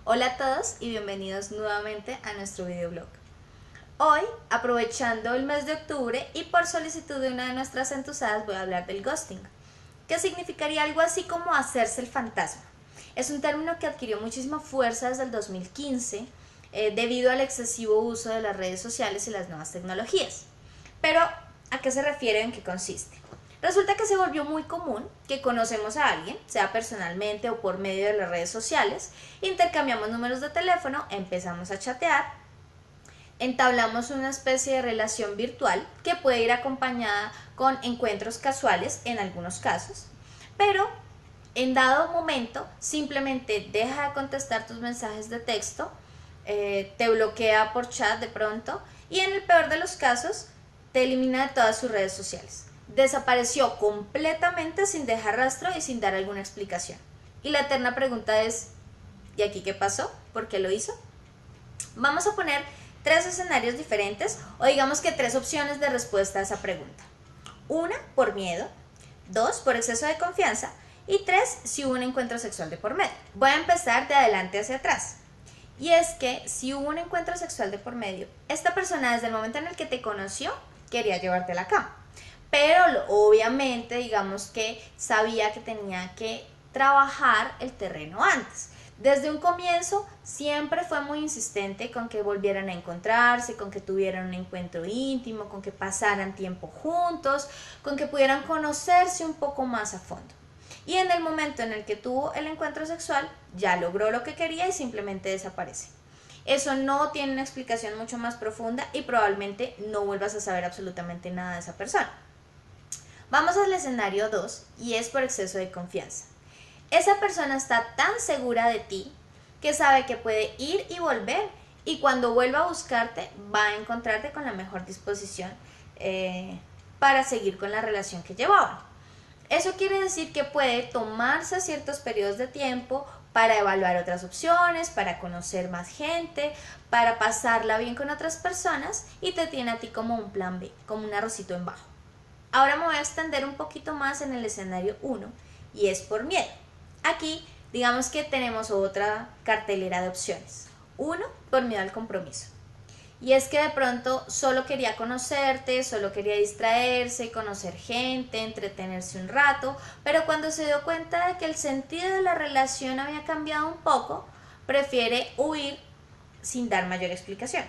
Hola a todos y bienvenidos nuevamente a nuestro videoblog. Hoy, aprovechando el mes de octubre y por solicitud de una de nuestras entusiastas, voy a hablar del ghosting, que significaría algo así como hacerse el fantasma. Es un término que adquirió muchísima fuerza desde el 2015 debido al excesivo uso de las redes sociales y las nuevas tecnologías. Pero, ¿a qué se refiere? ¿En qué consiste? Resulta que se volvió muy común que conocemos a alguien, sea personalmente o por medio de las redes sociales, intercambiamos números de teléfono, empezamos a chatear, entablamos una especie de relación virtual que puede ir acompañada con encuentros casuales en algunos casos, pero en dado momento simplemente deja de contestar tus mensajes de texto, te bloquea por chat de pronto y en el peor de los casos te elimina de todas sus redes sociales. Desapareció completamente sin dejar rastro y sin dar alguna explicación. Y la eterna pregunta es, ¿y aquí qué pasó? ¿Por qué lo hizo? Vamos a poner tres escenarios diferentes o digamos que tres opciones de respuesta a esa pregunta. Una, por miedo. Dos, por exceso de confianza. Y tres, si hubo un encuentro sexual de por medio. Voy a empezar de adelante hacia atrás. Y es que si hubo un encuentro sexual de por medio, esta persona desde el momento en el que te conoció quería llevarte a la cama. Pero obviamente digamos que sabía que tenía que trabajar el terreno antes. Desde un comienzo siempre fue muy insistente con que volvieran a encontrarse, con que tuvieran un encuentro íntimo, con que pasaran tiempo juntos, con que pudieran conocerse un poco más a fondo. Y en el momento en el que tuvo el encuentro sexual, ya logró lo que quería y simplemente desaparece. Eso no tiene una explicación mucho más profunda y probablemente no vuelvas a saber absolutamente nada de esa persona. Vamos al escenario 2 y es por exceso de confianza. Esa persona está tan segura de ti que sabe que puede ir y volver y cuando vuelva a buscarte va a encontrarte con la mejor disposición para seguir con la relación que llevaban. Eso quiere decir que puede tomarse ciertos periodos de tiempo para evaluar otras opciones, para conocer más gente, para pasarla bien con otras personas y te tiene a ti como un plan B, como un arrocito en bajo. Ahora me voy a extender un poquito más en el escenario 1 y es por miedo. Aquí digamos que tenemos otra cartelera de opciones. Uno, por miedo al compromiso. Y es que de pronto solo quería conocerte, solo quería distraerse, conocer gente, entretenerse un rato, pero cuando se dio cuenta de que el sentido de la relación había cambiado un poco, prefiere huir sin dar mayor explicación.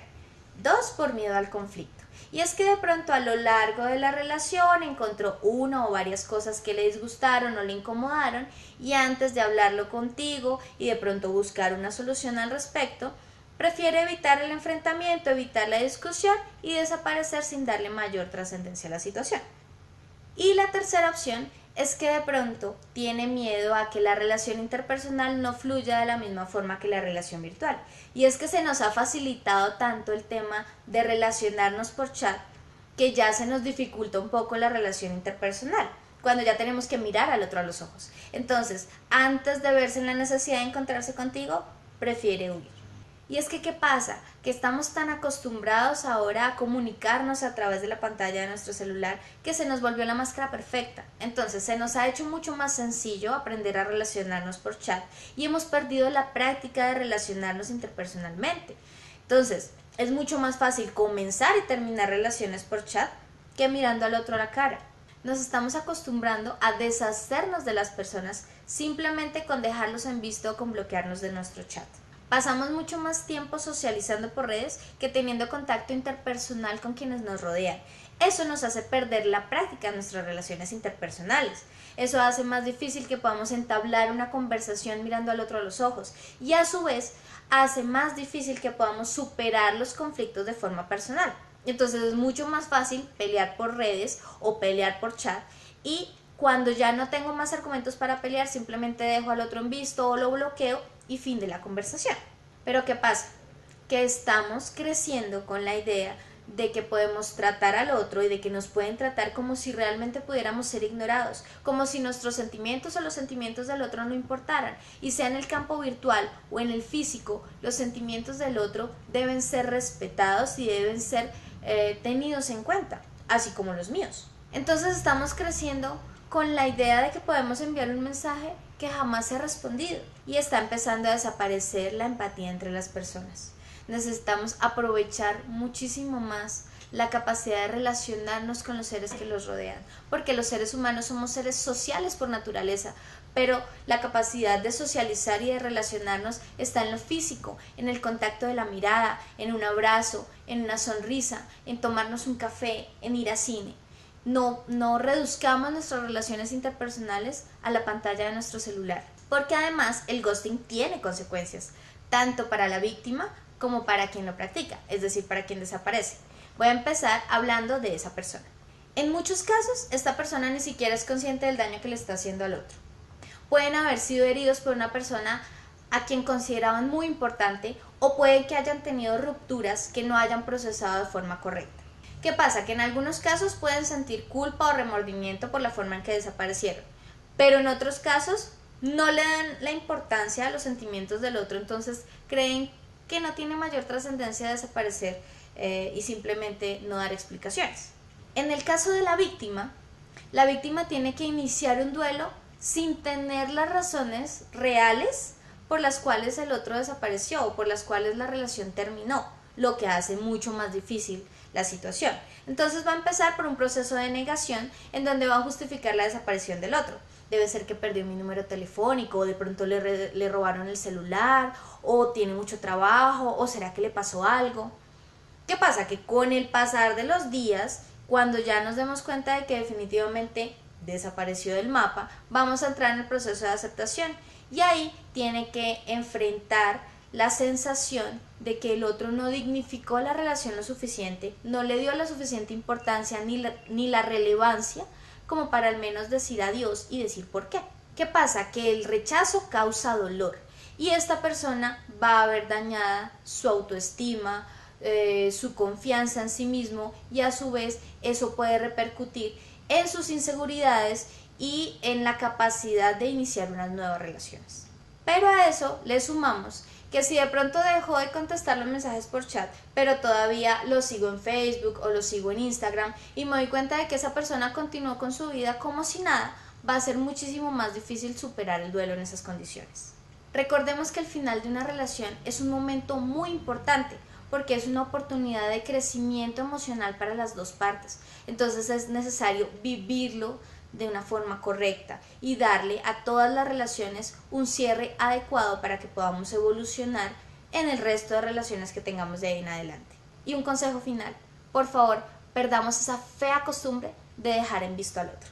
Dos, por miedo al conflicto. Y es que de pronto a lo largo de la relación encontró una o varias cosas que le disgustaron o le incomodaron y antes de hablarlo contigo y de pronto buscar una solución al respecto, prefiere evitar el enfrentamiento, evitar la discusión y desaparecer sin darle mayor trascendencia a la situación. Y la tercera opción es que de pronto tiene miedo a que la relación interpersonal no fluya de la misma forma que la relación virtual. Y es que se nos ha facilitado tanto el tema de relacionarnos por chat que ya se nos dificulta un poco la relación interpersonal, cuando ya tenemos que mirar al otro a los ojos. Entonces, antes de verse en la necesidad de encontrarse contigo, prefiere huir. Y es que, ¿qué pasa? Que estamos tan acostumbrados ahora a comunicarnos a través de la pantalla de nuestro celular que se nos volvió la máscara perfecta. Entonces se nos ha hecho mucho más sencillo aprender a relacionarnos por chat y hemos perdido la práctica de relacionarnos interpersonalmente. Entonces es mucho más fácil comenzar y terminar relaciones por chat que mirando al otro a la cara. Nos estamos acostumbrando a deshacernos de las personas simplemente con dejarlos en visto o con bloquearnos de nuestro chat. Pasamos mucho más tiempo socializando por redes que teniendo contacto interpersonal con quienes nos rodean. Eso nos hace perder la práctica de nuestras relaciones interpersonales. Eso hace más difícil que podamos entablar una conversación mirando al otro a los ojos y a su vez hace más difícil que podamos superar los conflictos de forma personal. Entonces es mucho más fácil pelear por redes o pelear por chat y cuando ya no tengo más argumentos para pelear simplemente dejo al otro en visto o lo bloqueo y fin de la conversación. Pero ¿qué pasa? Que estamos creciendo con la idea de que podemos tratar al otro y de que nos pueden tratar como si realmente pudiéramos ser ignorados, como si nuestros sentimientos o los sentimientos del otro no importaran, y sea en el campo virtual o en el físico, los sentimientos del otro deben ser respetados y deben ser tenidos en cuenta, así como los míos. Entonces estamos creciendo con la idea de que podemos enviar un mensaje que jamás se ha respondido y está empezando a desaparecer la empatía entre las personas. Necesitamos aprovechar muchísimo más la capacidad de relacionarnos con los seres que los rodean, porque los seres humanos somos seres sociales por naturaleza, pero la capacidad de socializar y de relacionarnos está en lo físico, en el contacto de la mirada, en un abrazo, en una sonrisa, en tomarnos un café, en ir a cine. No reduzcamos nuestras relaciones interpersonales a la pantalla de nuestro celular, porque además el ghosting tiene consecuencias, tanto para la víctima como para quien lo practica, es decir, para quien desaparece. Voy a empezar hablando de esa persona. En muchos casos, esta persona ni siquiera es consciente del daño que le está haciendo al otro. Pueden haber sido heridos por una persona a quien consideraban muy importante, o puede que hayan tenido rupturas que no hayan procesado de forma correcta. ¿Qué pasa? Que en algunos casos pueden sentir culpa o remordimiento por la forma en que desaparecieron, pero en otros casos no le dan la importancia a los sentimientos del otro, entonces creen que no tiene mayor trascendencia desaparecer y simplemente no dar explicaciones. En el caso de la víctima tiene que iniciar un duelo sin tener las razones reales por las cuales el otro desapareció o por las cuales la relación terminó, lo que hace mucho más difícil la situación. Entonces va a empezar por un proceso de negación en donde va a justificar la desaparición del otro. Debe ser que perdió mi número telefónico, o de pronto le robaron el celular, o tiene mucho trabajo, o será que le pasó algo. ¿Qué pasa? Que con el pasar de los días, cuando ya nos demos cuenta de que definitivamente desapareció del mapa, vamos a entrar en el proceso de aceptación y ahí tiene que enfrentar la sensación de que el otro no dignificó la relación lo suficiente, no le dio la suficiente importancia ni la relevancia como para al menos decir adiós y decir por qué. ¿Qué pasa? Que el rechazo causa dolor y esta persona va a ver dañada su autoestima, su confianza en sí mismo, y a su vez eso puede repercutir en sus inseguridades y en la capacidad de iniciar unas nuevas relaciones. Pero a eso le sumamos que si de pronto dejo de contestar los mensajes por chat, pero todavía los sigo en Facebook o los sigo en Instagram y me doy cuenta de que esa persona continuó con su vida como si nada, va a ser muchísimo más difícil superar el duelo en esas condiciones. Recordemos que el final de una relación es un momento muy importante, porque es una oportunidad de crecimiento emocional para las dos partes. Entonces es necesario vivirlo de una forma correcta y darle a todas las relaciones un cierre adecuado para que podamos evolucionar en el resto de relaciones que tengamos de ahí en adelante. Y un consejo final: por favor, perdamos esa fea costumbre de dejar en visto al otro.